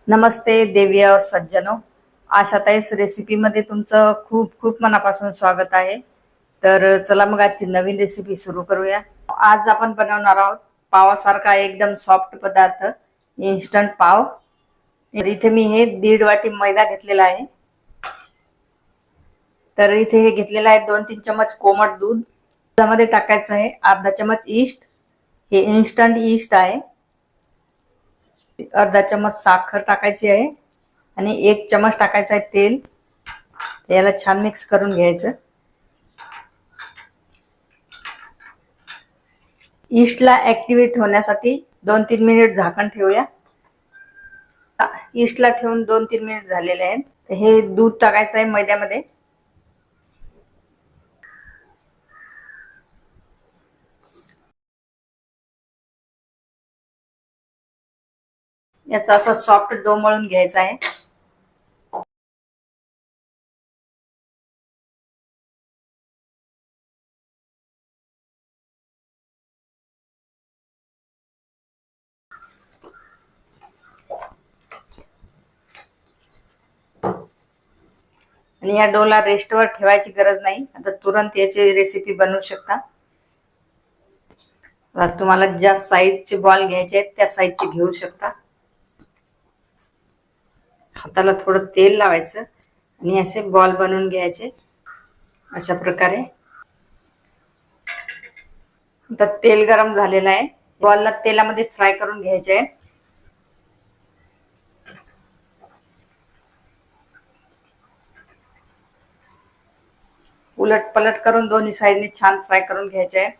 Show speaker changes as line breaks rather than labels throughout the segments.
नमस्ते देवी और सज्जनों, आशाताईस रेसिपी मध्ये तुमचं खूप खूप मनापासून स्वागत आहे। तर चला मग आजची नवीन रेसिपी सुरू करूया। आज आपण बनवणार आहोत पावासारखा एकदम सॉफ्ट पदार्थ, इन्स्टंट पाव। तर इथे मी हे 1.5 वाटी मैदा घेतलेला आहे। तर इथे हे घेतलेला आहे 2-3 चमच कोमट दूध। त्यामध्ये टाकायचं आहे अर्धा चमच ईस्ट, हे इन्स्टंट ईस्ट आहे। अर्धा चमच साखर टाकायची आहे आणि 1 चमच टाकायचा आहे तेल। याला छान मिक्स करून घ्यायचं। ईस्टला ऍक्टिव्हेट होण्यासाठी 2-3 मिनिट झाकण ठेवूया। ईस्टला ठेवून 2-3 मिनिट झालेले आहेत। तर हे दूध टाकायचं आहे मैद्यामध्ये। याचा असा सॉफ्ट डो मळून घ्यायचा आहे। आणि या डोला रेस्टवर ठेवायची गरज नाही। आता तुरंत याची रेसिपी बनवू शकता। तुम्हाला ज्या साईजचे बॉल घ्यायचे आहेत त्या साईजचे घेऊ शकता। हाताला थोडं तेल लावायचं आणि असे बॉल बनवून घ्यायचे अशा प्रकारे। आता तेल गरम झालेलं आहे। बॉलला तेलामध्ये फ्राय करून घ्यायचे आहे। उलट पलट करून दोन्ही साइडने छान फ्राय करून घ्यायचे आहे।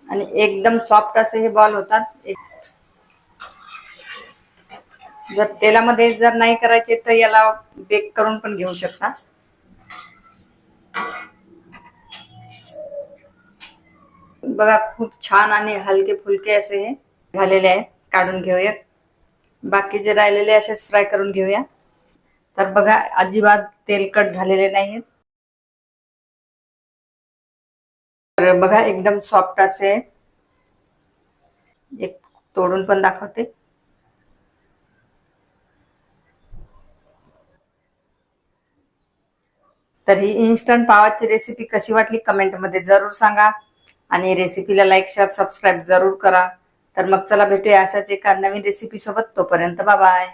आणि एकदम सॉफ्ट असे हे बॉल होतात। जर तेलामध्ये जर नाही करायचे तर याला बेक करून पण घेऊ शकता। बघा खूप छान आणि हलके फुलके असे हे झालेले आहेत। काढून घेऊया। बाकीचे राहिलेले असेच फ्राय करून घेऊया। तर बघा अजिबात तेलकट झालेले नाहीत। तर बघा एकदम सॉफ्ट असे। एक तोडून पण दाखवते। तर ही इन्स्टंट पावाची रेसिपी कशी वाटली कमेंट मध्ये जरूर सांगा। आणि रेसिपीला लाईक शेअर सबस्क्राईब जरूर करा। तर मग चला भेटूया अशाच एका नवीन रेसिपी सोबत। तोपर्यंत बाय बाय।